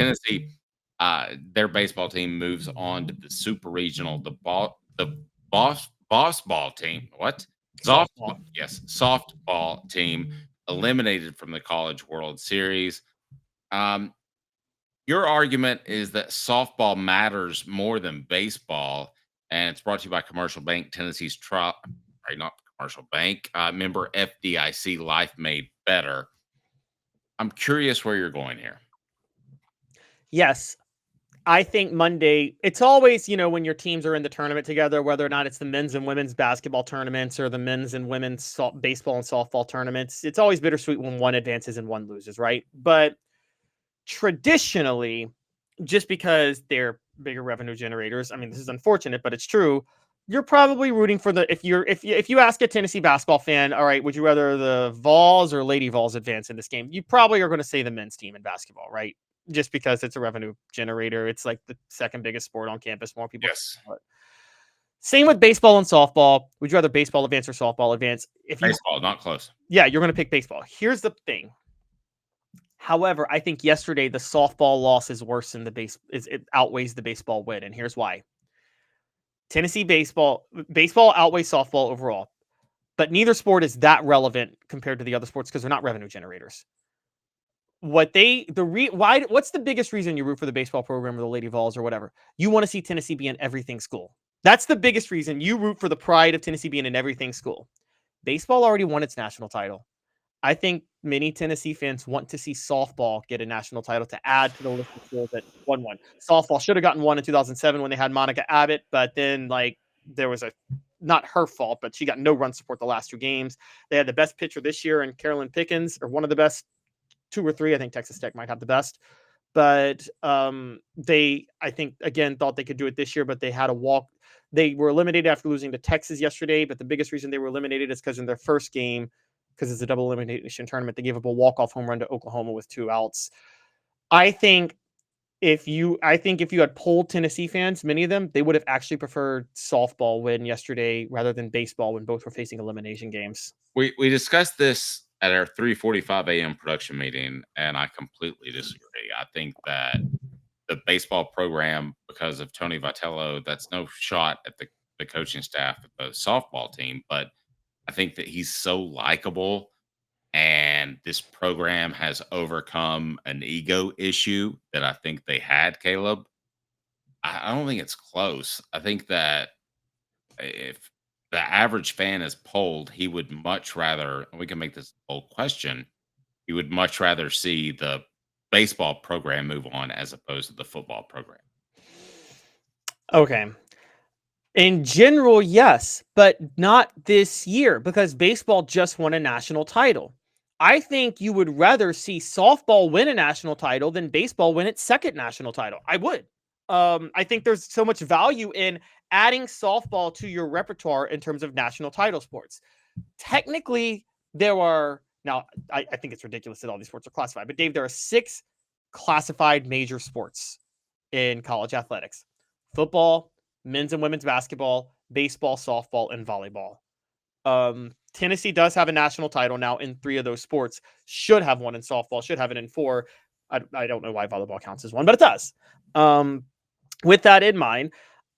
Tennessee, their baseball team moves on to the super regional, the boss ball team. What? Softball. Yes, softball team eliminated from the College World Series. Um, your argument is that softball matters more than baseball, and it's brought to you by Commercial Bank, Tennessee's right, not Commercial Bank, member FDIC, Life Made Better. I'm curious where you're going here. Yes. I think Monday, it's always, when your teams are in the tournament together, whether or not it's the men's and women's basketball tournaments or the men's and women's baseball and softball tournaments, it's always bittersweet when one advances and one loses, right? But traditionally, just because they're bigger revenue generators, I mean, this is unfortunate, but it's true. You're probably rooting for if you ask a Tennessee basketball fan, all right, would you rather the Vols or Lady Vols advance in this game? You probably are going to say the men's team in basketball, right? Just because it's a revenue generator. It's like the second biggest sport on campus. More people. Yes. Same with baseball and softball. Would you rather baseball advance or softball advance? Baseball, not close. Yeah, you're going to pick baseball. Here's the thing. However, I think yesterday the softball loss is worse than it outweighs the baseball win, and here's why. Tennessee baseball outweighs softball overall, but neither sport is that relevant compared to the other sports because they're not revenue generators. What's the biggest reason you root for the baseball program or the Lady Vols or whatever? You want to see Tennessee be an everything school. That's the biggest reason you root for the pride of Tennessee being an everything school. Baseball already won its national title. I think many Tennessee fans want to see softball get a national title to add to the list of schools that won one. Softball should have gotten one in 2007 when they had Monica Abbott, but then there was not her fault, but she got no run support the last two games. They had the best pitcher this year in Carolyn Pickens, or one of the best, two or three. I think Texas Tech might have the best, but they, I think, again, thought they could do it this year, but they had a walk. They were eliminated after losing to Texas yesterday, but the biggest reason they were eliminated is because in their first game, because it's a double elimination tournament, they gave up a walk-off home run to Oklahoma with 2 outs. I think if you had polled Tennessee fans, many of them, they would have actually preferred softball win yesterday rather than baseball when both were facing elimination games. We discussed this at our 3:45 a.m. production meeting, and I completely disagree. I think that the baseball program, because of Tony Vitello, that's no shot at the coaching staff of the softball team, but I think that he's so likable, and this program has overcome an ego issue that I think they had, Caleb. I don't think it's close. I think that if the average fan is polled, he would much rather, and we can make this a poll question, he would much rather see the baseball program move on as opposed to the football program. Okay. In general, yes, but not this year because baseball just won a national title. I think you would rather see softball win a national title than baseball win its second national title. I would. I think there's so much value in adding softball to your repertoire in terms of national title sports. Technically, there are now. I think it's ridiculous that all these sports are classified, but Dave, there are 6 classified major sports in college athletics: football, men's and women's basketball, baseball, softball, and volleyball. Tennessee does have a national title now in 3 of those sports. Should have one in softball. Should have it in 4. I don't know why volleyball counts as one, but it does. With that in mind,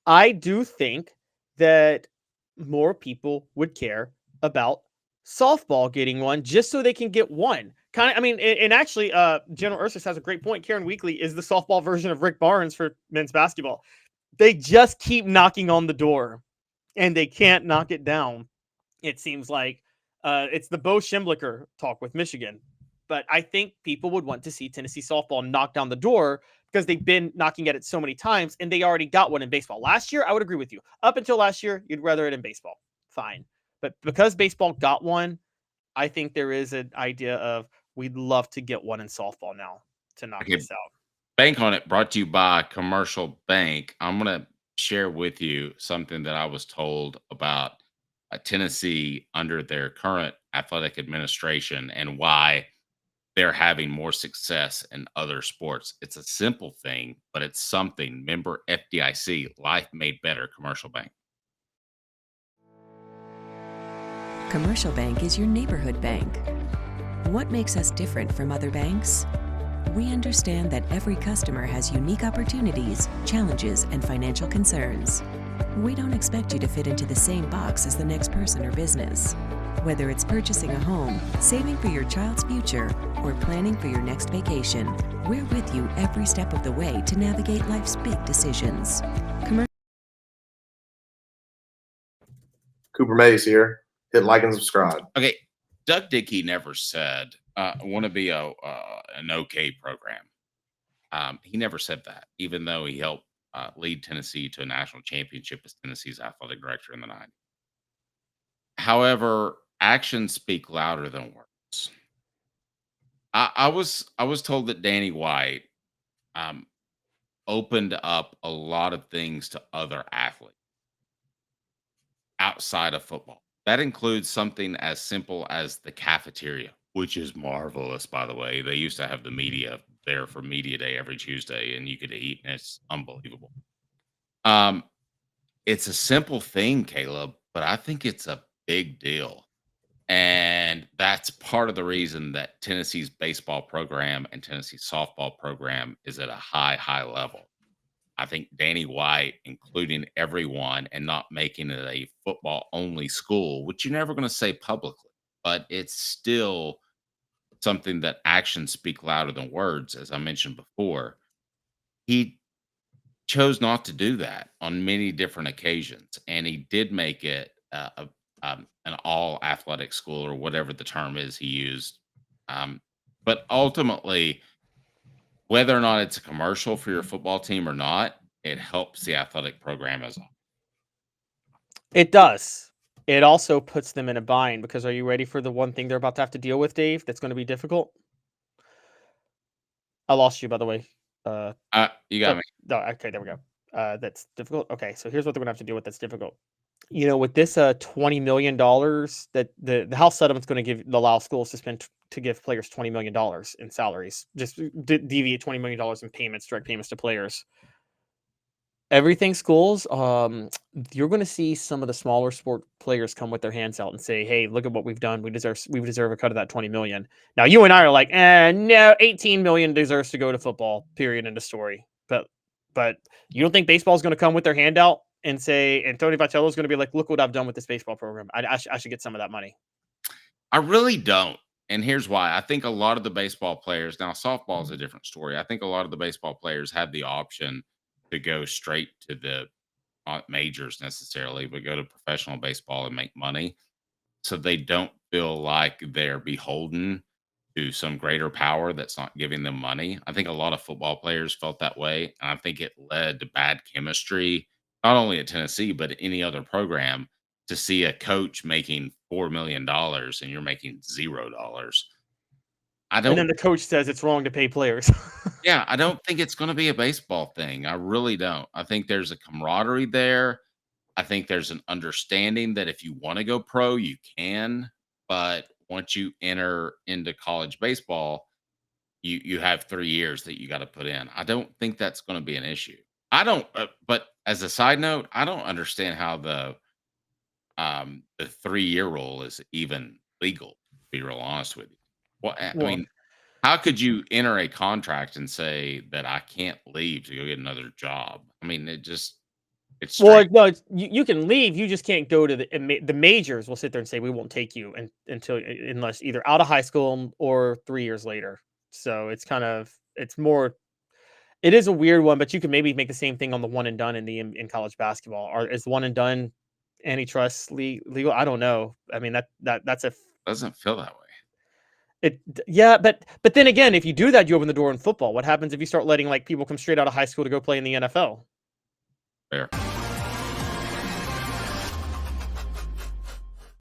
I do think that more people would care about softball getting one just so they can get one. And actually, General Ursus has a great point. Karen Weekly is the softball version of Rick Barnes for men's basketball. They just keep knocking on the door, and they can't knock it down. It seems like it's the Bo Schemblicher talk with Michigan. But I think people would want to see Tennessee softball knock down the door because they've been knocking at it so many times, and they already got one in baseball. Last year, I would agree with you. Up until last year, you'd rather it in baseball. Fine. But because baseball got one, I think there is an idea of we'd love to get one in softball now to knock this out. Bank on it, brought to you by Commercial Bank. I'm going to share with you something that I was told about Tennessee under their current athletic administration and why they're having more success in other sports. It's a simple thing, but it's something. Member FDIC, Life Made Better, Commercial Bank. Commercial Bank is your neighborhood bank. What makes us different from other banks? We understand that every customer has unique opportunities, challenges, and financial concerns. We don't expect you to fit into the same box as the next person or business. Whether it's purchasing a home, saving for your child's future, or planning for your next vacation, we're with you every step of the way to navigate life's big decisions. Cooper Mays here. Hit like and subscribe. Okay, Doug Dickey never said, I want to be an okay program. He never said that, even though he helped lead Tennessee to a national championship as Tennessee's athletic director in the 90s. However, actions speak louder than words. I was told that Danny White opened up a lot of things to other athletes outside of football. That includes something as simple as the cafeteria, which is marvelous, by the way. They used to have the media there for media day every Tuesday, and you could eat, and it's unbelievable. It's a simple thing, Caleb, but I think it's a big deal. And that's part of the reason that Tennessee's baseball program and Tennessee's softball program is at a high level. I think Danny White, including everyone and not making it a football only school, which you're never going to say publicly, but it's still something that actions speak louder than words, as I mentioned before. He chose not to do that on many different occasions, and he did make it an all athletic school, or whatever the term is he used. But ultimately, whether or not it's a commercial for your football team or not, it helps the athletic program as a whole. It does. It also puts them in a bind because are you ready for the one thing they're about to have to deal with, Dave? That's going to be difficult. I lost you, by the way. You got me. No, okay, there we go. That's difficult. Okay, so here's what they're going to have to deal with that's difficult. You know, with this $20 million that the House settlement's going to allow schools to spend to give players $20 million in salaries, just deviate $20 million in payments, direct payments to players. Everything schools, you're going to see some of the smaller sport players come with their hands out and say, "Hey, look at what we've done. We deserve a cut of that 20 million." Now, you and I are like, no, 18 million deserves to go to football. Period. End of story. But you don't think baseball is going to come with their hand out and say, and Tony Vitello is going to be like, "Look what I've done with this baseball program. I should get some of that money." I really don't. And here's why. I think a lot of the baseball players, now softball is a different story. I think a lot of the baseball players have the option to go straight to the not majors necessarily, but go to professional baseball and make money. So they don't feel like they're beholden to some greater power that's not giving them money. I think a lot of football players felt that way. And I think it led to bad chemistry, not only at Tennessee, but at any other program, to see a coach making $4 million and you're making $0. And then the coach says it's wrong to pay players. Yeah, I don't think it's going to be a baseball thing. I really don't. I think there's a camaraderie there. I think there's an understanding that if you want to go pro, you can. But once you enter into college baseball, you have 3 years that you got to put in. I don't think that's going to be an issue. I don't. But as a side note, I don't understand how the 3-year rule is even legal. To be real honest with you, well, I mean, how could you enter a contract and say that I can't leave to go get another job? I mean, it's well, no, you can leave. You just can't go to the majors. Will sit there and say we won't take you unless either out of high school or 3 years later. So it's more. It is a weird one, but you can maybe make the same thing on the one and done in college basketball. Or is one and done antitrust legal? I don't know. I mean that's doesn't feel that way. But then again, if you do that, you open the door in football. What happens if you start letting like people come straight out of high school to go play in the NFL? Fair.